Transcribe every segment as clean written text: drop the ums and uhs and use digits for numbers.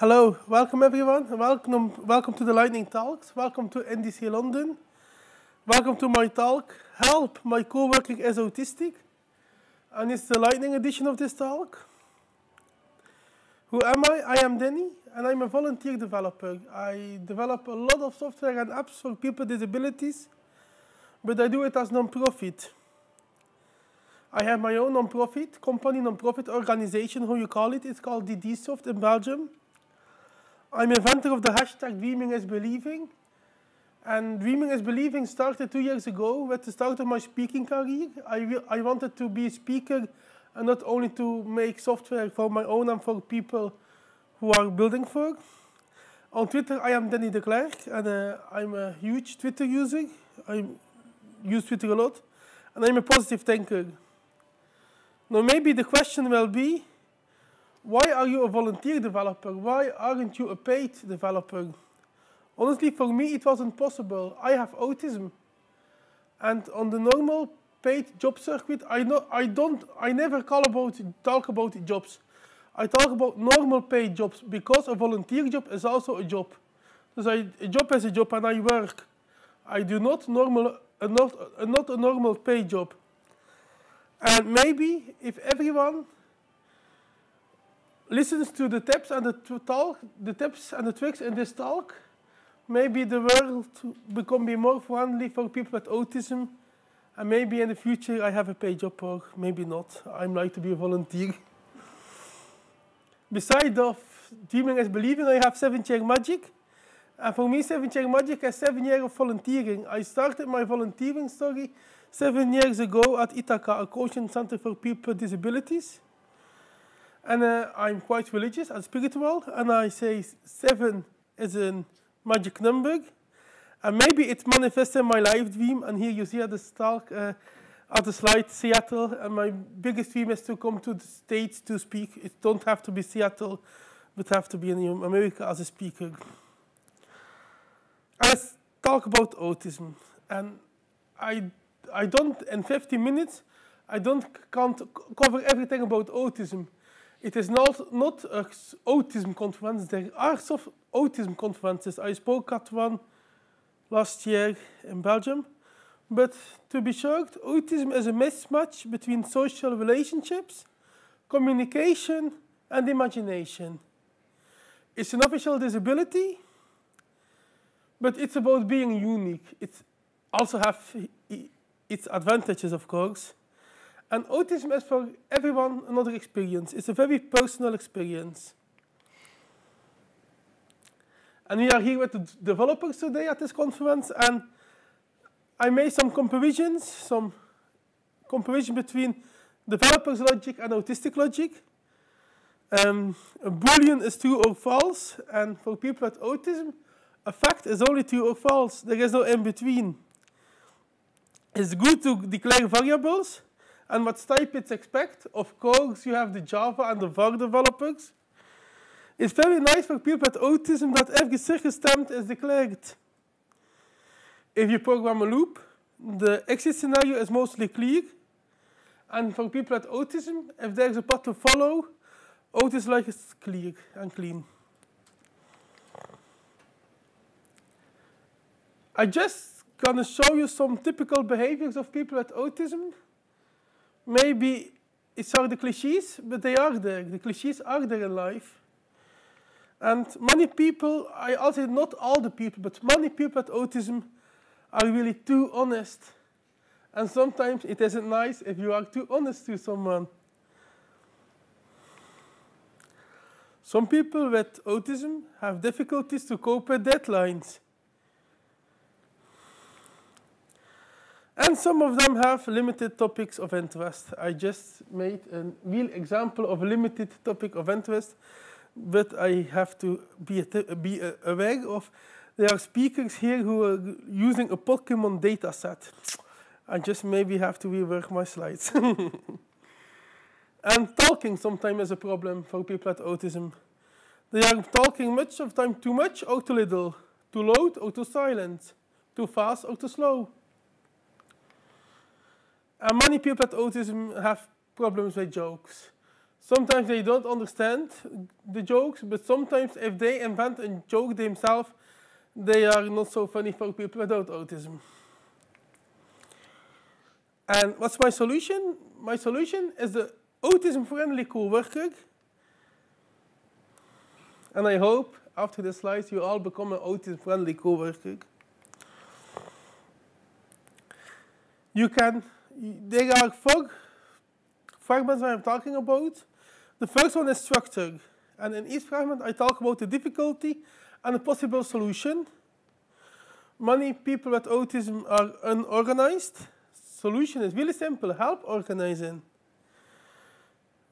Hello, welcome everyone. Welcome to the Lightning Talks. Welcome to NDC London. Welcome to my talk, Help, My Coworker is Autistic. And it's the Lightning edition of this talk. Who am I? I am Denny, and I'm a volunteer developer. I develop a lot of software and apps for people with disabilities, but I do it as non-profit. I have my own non-profit company, non-profit organization, how you call it. It's called DDSoft in Belgium. I'm inventor of the hashtag Dreaming is Believing. And Dreaming is Believing started 2 years ago with the start of my speaking career. I wanted to be a speaker and not only to make software for my own and for people who are building for. On Twitter, I am Dennie Declercq, and I'm a huge Twitter user. I use Twitter a lot, and I'm a positive thinker. Now, maybe the question will be, why are you a volunteer developer? Why aren't you a paid developer? Honestly, for me, it wasn't possible. I have autism. And on the normal paid job circuit, I never talk about jobs. I talk about normal paid jobs because a volunteer job is also a job. So a job is a job and I work. I do not not a normal paid job. And maybe if everyone listens to the tips and the tips and the tricks in this talk, maybe the world be more friendly for people with autism, and maybe in the future I have a paid job, or maybe not. I'm like to be a volunteer. Besides of Dreaming is Believing, I have 7-year magic, and for me 7-year magic is 7 years of volunteering. I started my volunteering story 7 years ago at Ithaca, a coaching center for people with disabilities. And I'm quite religious and spiritual, and I say 7 is a magic number. And maybe it manifests in my life dream, and here you see at the talk, at the slide, Seattle, and my biggest dream is to come to the States to speak. It don't have to be Seattle, but have to be in America as a speaker. Let's talk about autism. And I don't, in 50 minutes, can't cover everything about autism. It is not an autism conference. There are some autism conferences. I spoke at one last year in Belgium. But to be short, autism is a mismatch between social relationships, communication, and imagination. It's an official disability, but it's about being unique. It also has its advantages, of course. And autism is for everyone another experience. It's a very personal experience. And we are here with the developers today at this conference, and I made some comparison between developers' logic and autistic logic. A Boolean is true or false, and for people with autism, a fact is only true or false. There is no in between. It's good to declare variables, and what type it's expect. Of course, you have the Java and the var developers. It's very nice for people with autism that every circumstance is declared. If you program a loop, the exit scenario is mostly clear. And for people with autism, if there's a path to follow, autism like is clear and clean. I just gonna show you some typical behaviors of people with autism. Maybe it's are the cliches, but they are there. The cliches are there in life. And many people, I also not all the people, but many people with autism are really too honest. And sometimes it isn't nice if you are too honest to someone. Some people with autism have difficulties to cope with deadlines. And some of them have limited topics of interest. I just made a real example of a limited topic of interest, but I have to be aware of there are speakers here who are using a Pokemon data set. I just maybe have to rework my slides. And talking sometimes is a problem for people with autism. They are talking much of the time too much or too little, too loud or too silent, too fast or too slow. And many people with autism have problems with jokes. Sometimes they don't understand the jokes, but sometimes if they invent a joke themselves, they are not so funny for people without autism. And what's my solution? My solution is the autism-friendly coworker. And I hope after the slides you all become an autism-friendly coworker. There are four fragments I'm talking about. The first one is structure. And in each fragment, I talk about the difficulty and a possible solution. Many people with autism are unorganized. Solution is really simple. Help organizing.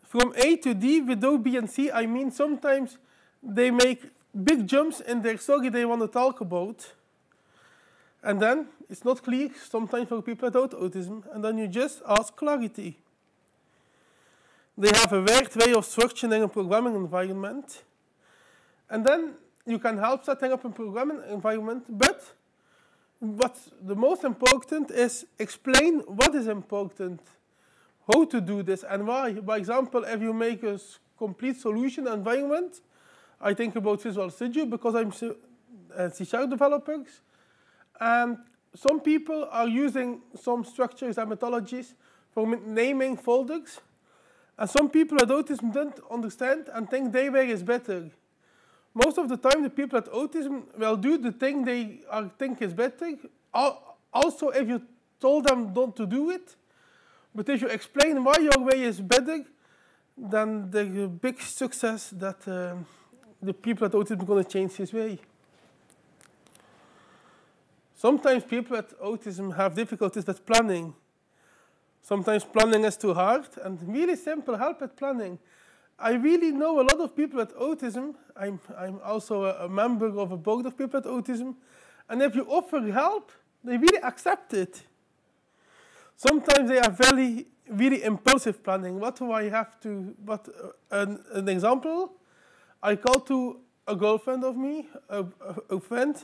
From A to D without B and C, I mean sometimes they make big jumps in their story they want to talk about. And then it's not clear sometimes for people without autism. And then you just ask clarity. They have a weird way of structuring a programming environment. And then you can help setting up a programming environment. But what's the most important is explain what is important, how to do this, and why. By example, if you make a complete solution environment, I think about Visual Studio because I'm C# developers. And some people are using some structures and methodologies for naming folders. And some people with autism don't understand and think their way is better. Most of the time, the people with autism will do the thing they think is better. Also, if you told them not to do it, but if you explain why your way is better, then there's a big success that the people with autism are going to change his way. Sometimes people with autism have difficulties with planning. Sometimes planning is too hard, and really simple help with planning. I really know a lot of people with autism. I'm also a member of a board of people with autism. And if you offer help, they really accept it. Sometimes they are really impulsive planning. What do I have to, an example, I call to a girlfriend of me, a friend,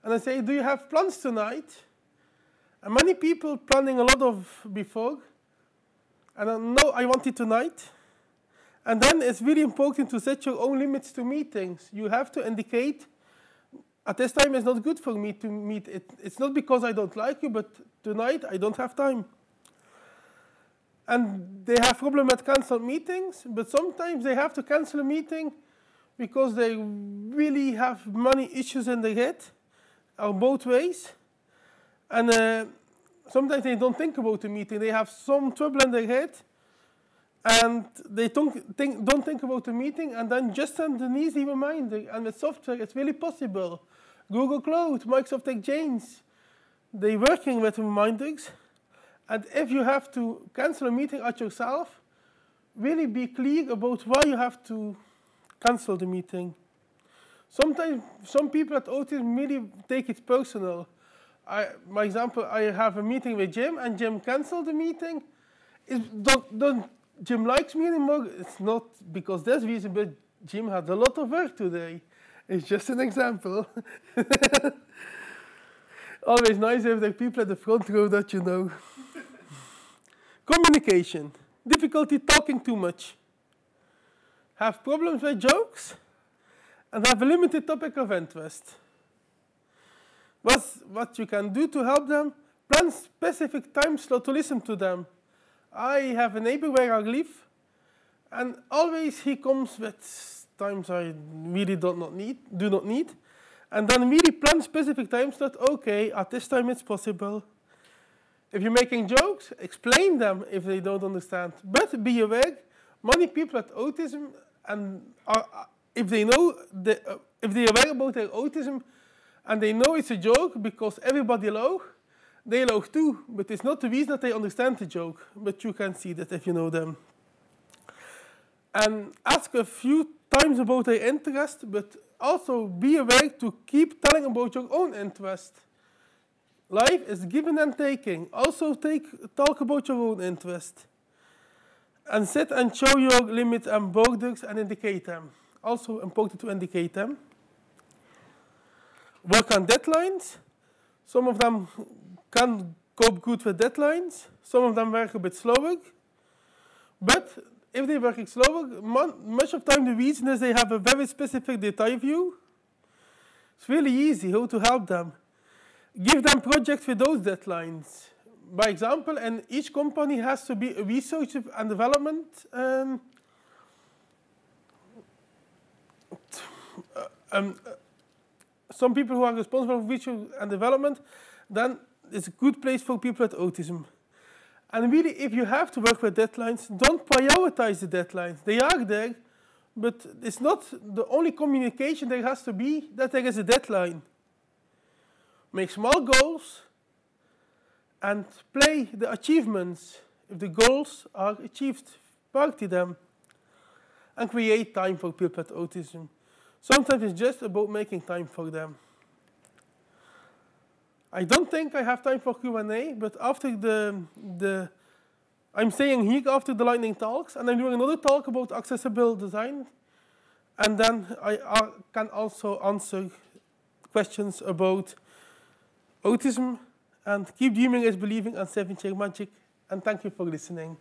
and I say, do you have plans tonight? And many people planning a lot of before, and I know I want it tonight. And then it's really important to set your own limits to meetings. You have to indicate, at this time it's not good for me to meet. It's not because I don't like you, but tonight I don't have time. And they have problem with canceled meetings, but sometimes they have to cancel a meeting because they really have money issues in their head, or both ways. And sometimes they don't think about the meeting. They have some trouble in their head, and they don't think about the meeting, and then just send an easy reminder. And with software, it's really possible. Google Cloud, Microsoft Exchange, they're working with reminders. And if you have to cancel a meeting at yourself, really be clear about why you have to cancel the meeting. Sometimes some people at autism really take it personal. My example, I have a meeting with Jim, and Jim canceled the meeting. Jim likes me anymore. It's not because there's reason, but Jim had a lot of work today. It's just an example. Always nice if there are people at the front row that you know. Communication. Difficulty talking too much. Have problems with jokes, and have a limited topic of interest. What you can do to help them, plan specific time slot to listen to them. I have a neighbor where I live, and always he comes with times I really do not need, and then really plan specific time slot. Okay, at this time it's possible. If you're making jokes, explain them if they don't understand. But be aware, many people with autism, and if they're aware about their autism, and they know it's a joke because everybody laughs, they laugh too. But it's not the reason that they understand the joke. But you can see that if you know them. And ask a few times about their interest, but also be aware to keep telling about your own interest. Life is giving and taking. Also talk about your own interest. And sit and show your limits and borders and indicate them. Also important to indicate them. Work on deadlines. Some of them can cope good with deadlines. Some of them work a bit slower. But if they're working slower, much of the time the reason is they have a very specific detail view. It's really easy how to help them. Give them projects with those deadlines. By example, and each company has to be a research and development some people who are responsible for research and development, then it's a good place for people with autism. And really, if you have to work with deadlines, don't prioritize the deadlines. They are there, but it's not the only communication there has to be that there is a deadline. Make small goals and play the achievements. If the goals are achieved, party them. And create time for people with autism. Sometimes it's just about making time for them. I don't think I have time for Q&A, but after I'm staying here after the lightning talks, and I'm doing another talk about accessible design, and then I can also answer questions about autism, and keep dreaming is believing, and 7 Chair Magic, and thank you for listening.